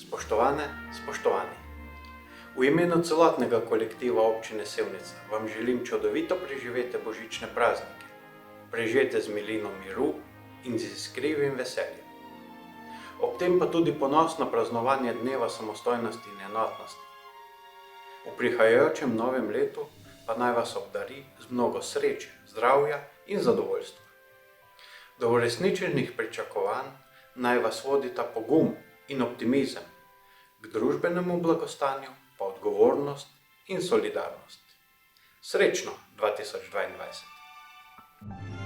Spoštovane, spoštovani. V imenu celotnega kolektiva občine Sevnica vam želim čudovito preživete božične praznike, prežete z milino miru in z iskrivim veseljem. Ob tem pa tudi ponosno praznovanje dneva samostojnosti in enotnosti. V prihajajočem novem letu pa naj vas obdari z mnogo sreče, zdravja in zadovoljstva. Do uresničenih pričakovanj naj vas vodita pogum in optimizem, k družbenemu blagostanju pa odgovornost in solidarnost. Srečno 2022!